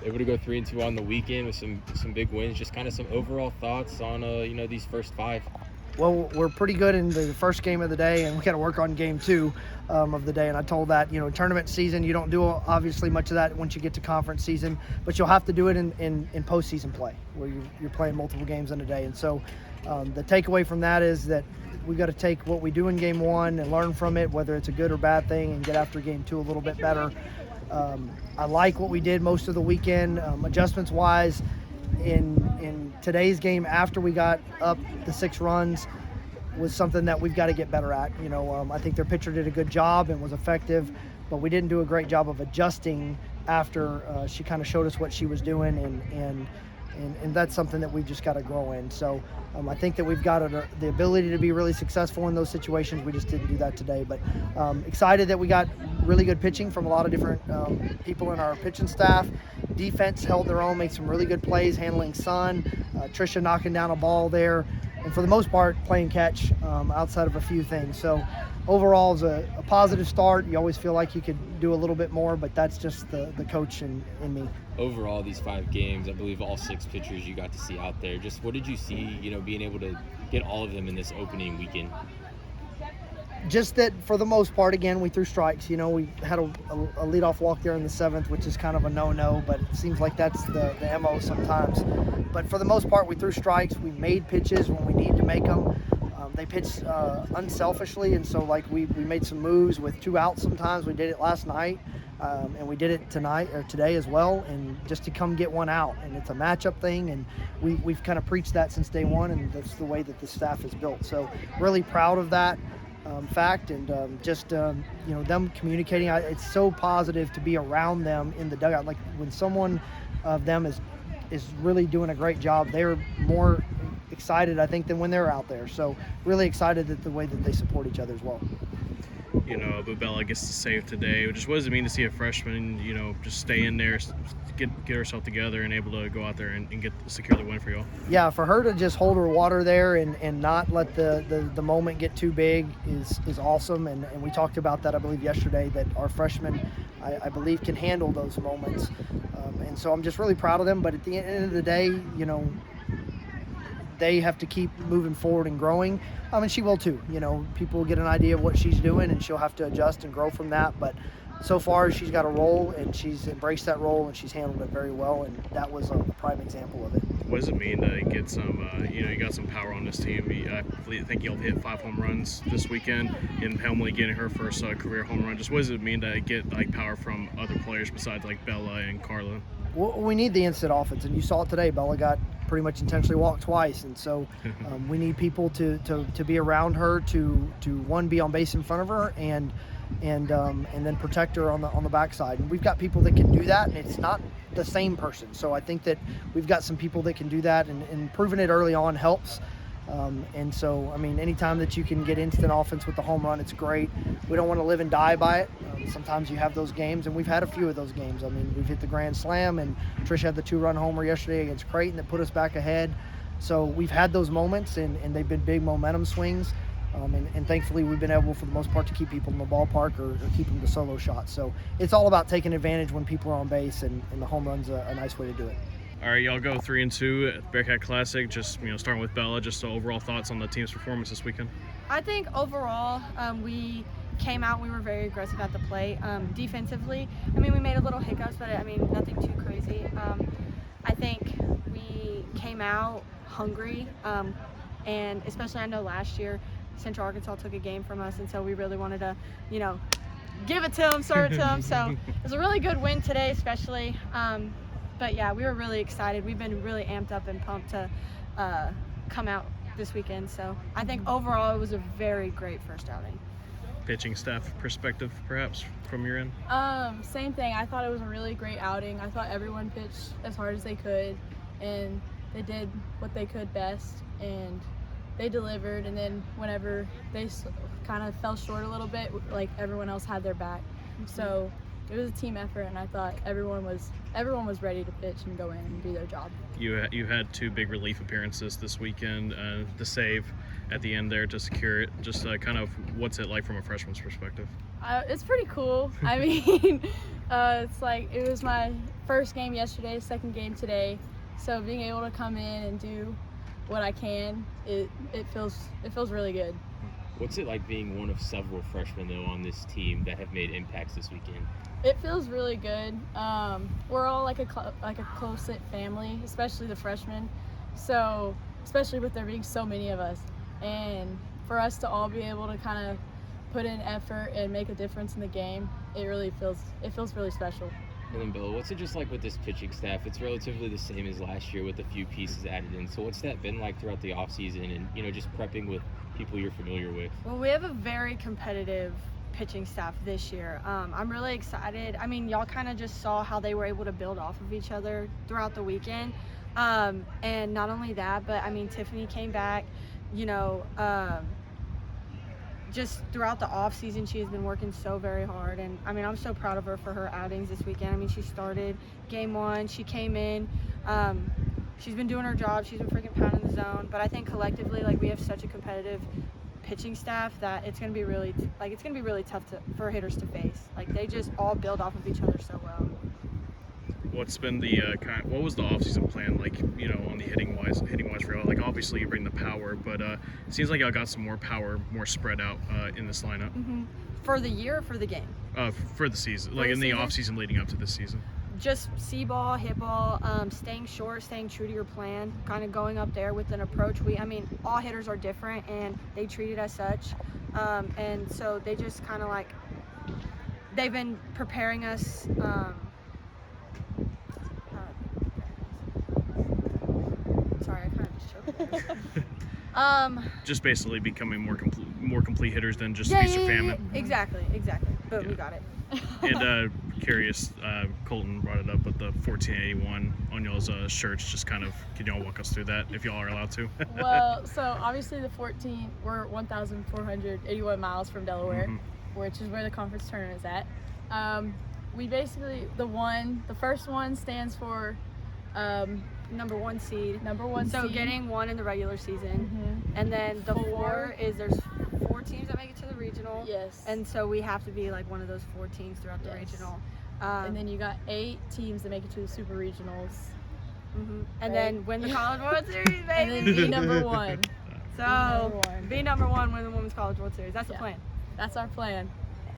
Able to go 3-2 on the weekend with some big wins. Just kind of some overall thoughts on these first 5. Well, we're pretty good in the first game of the day, and we got to work on game 2 of the day. And I told that, tournament season, you don't do obviously much of that once you get to conference season, but you'll have to do it in postseason play where you're playing multiple games in a day. And so the takeaway from that is that we've got to take what we do in game 1 and learn from it, whether it's a good or bad thing, and get after game 2 a little bit better. I like what we did most of the weekend, adjustments-wise. In today's game, after we got up the 6 runs, was something that we've got to get better at. I think their pitcher did a good job and was effective, but we didn't do a great job of adjusting after she kind of showed us what she was doing, and that's something that we've just got to grow in. So I think that we've got the ability to be really successful in those situations. We just didn't do that today, but excited that we got really good pitching from a lot of different people in our pitching staff. Defense held their own, made some really good plays, handling Sun, Trisha knocking down a ball there, and for the most part playing catch outside of a few things. So overall, it's a positive start. You always feel like you could do a little bit more, but that's just the coach in me. Overall, these 5 games, I believe all 6 pitchers you got to see out there. Just what did you see, being able to get all of them in this opening weekend? Just that for the most part, again, we threw strikes. We had a leadoff walk there in the 7th, which is kind of a no-no, but it seems like that's the MO sometimes. But for the most part, we threw strikes. We made pitches when we needed to make them. They pitched unselfishly, and so we made some moves with 2 outs sometimes. We did it last night, and we did it today as well, and just to come get 1 out. And it's a matchup thing, and we've kind of preached that since day 1, and that's the way that the staff is built. So really proud of that fact, and them communicating. It's so positive to be around them in the dugout. Like when someone of them is really doing a great job, they're more excited, I think, than when they're out there. So really excited at the way that they support each other as well. Bubela gets to save today. Just what does it mean to see a freshman, just stay in there, get herself together and able to go out there and secure the win for y'all? Yeah, for her to just hold her water there and not let the moment get too big is awesome. And we talked about that, I believe, yesterday, that our freshmen, I believe, can handle those moments. And so I'm just really proud of them. But at the end of the day, they have to keep moving forward and growing. And she will too. People will get an idea of what she's doing, and she'll have to adjust and grow from that. But so far, she's got a role, and she's embraced that role, and she's handled it very well. And that was a prime example of it. What does it mean to get some, you got some power on this team? I think you'll hit 5 home runs this weekend, and Helmley getting her first career home run. Just what does it mean to get power from other players besides Bella and Carla? Well, we need the instant offense, and you saw it today. Bella got pretty much intentionally walked twice, and so we need people to be around her to one, be on base in front of her, and then protect her on the backside. And we've got people that can do that, and it's not the same person. So I think that we've got some people that can do that, and proving it early on helps. And so, anytime that you can get instant offense with the home run, it's great. We don't want to live and die by it. Sometimes you have those games, and we've had a few of those games. We've hit the grand slam, and Trish had the 2-run homer yesterday against Creighton that put us back ahead. So we've had those moments, and they've been big momentum swings. And thankfully, we've been able, for the most part, to keep people in the ballpark or keep them to solo shots. So it's all about taking advantage when people are on base, and the home run's a nice way to do it. All right, y'all go 3-2 at Bearkat Classic. Just starting with Bella, just overall thoughts on the team's performance this weekend. I think overall we came out and we were very aggressive at the plate. Defensively, we made a little hiccups, but nothing too crazy. I think we came out hungry, and especially I know last year Central Arkansas took a game from us, and so we really wanted to, give it to them, serve it to them. So it was a really good win today, especially. But yeah, we were really excited. We've been really amped up and pumped to come out this weekend. So I think overall it was a very great first outing. Pitching staff perspective, perhaps, from your end? Same thing. I thought it was a really great outing. I thought everyone pitched as hard as they could, and they did what they could best, and they delivered. And then whenever they kind of fell short a little bit, everyone else had their back. So it was a team effort, and I thought everyone was ready to pitch and go in and do their job. You had 2 big relief appearances this weekend, the save at the end there to secure it. Just kind of what's it like from a freshman's perspective? It's pretty cool. It's like it was my first game yesterday, second game today. So being able to come in and do what I can, it feels really good. What's it like being one of several freshmen though on this team that have made impacts this weekend? It feels really good. We're all like a close-knit family, especially the freshmen. So especially with there being so many of us, and for us to all be able to kind of put in effort and make a difference in the game, it feels really special. And then Bella, what's it just like with this pitching staff? It's relatively the same as last year with a few pieces added in. So what's that been like throughout the offseason and, just prepping with people you're familiar with? Well, we have a very competitive pitching staff this year. I'm really excited. I mean, y'all kind of just saw how they were able to build off of each other throughout the weekend. And not only that, but I mean, Tiffany came back, just throughout the off season, she has been working so very hard. And I mean, I'm so proud of her for her outings this weekend. I mean, she started game one, she came in, she's been doing her job. She's been freaking pounding the zone. But I think collectively, like, we have such a competitive pitching staff that it's going to be really tough for hitters to face. Like, they just all build off of each other so well. What's been the what was the offseason plan like, on the hitting wise for y'all? Like, obviously you bring the power, but it seems like y'all got some more power, more spread out in this lineup. Mm-hmm. For the year or for the game? For the season, like in the offseason leading up to this season. Just see ball, hit ball, staying short, staying true to your plan, kind of going up there with an approach. All hitters are different, and they treat it as such. And so they just kind of like, they've been preparing us. Sorry, I kind of just choked there. Just basically becoming more complete hitters than just feast or famine. Yeah, exactly. But we got it. And curious, Colton brought it up, but the 1481 on y'all's shirts, just kind of, can y'all walk us through that if y'all are allowed to? Well, so obviously we're 1,481 miles from Delaware, which is where the conference tournament is at. We basically, the first one stands for number one seed. So seed. Getting one in the regular season. And then the there's 4 teams that make it to the regional. Yes. And so we have to be like one of those 4 teams throughout the regional. And then you got 8 teams that make it to the super regionals. And then win the College World Series, baby. And then be number 1. So be number 1, win the Women's College World Series. That's the plan. That's our plan.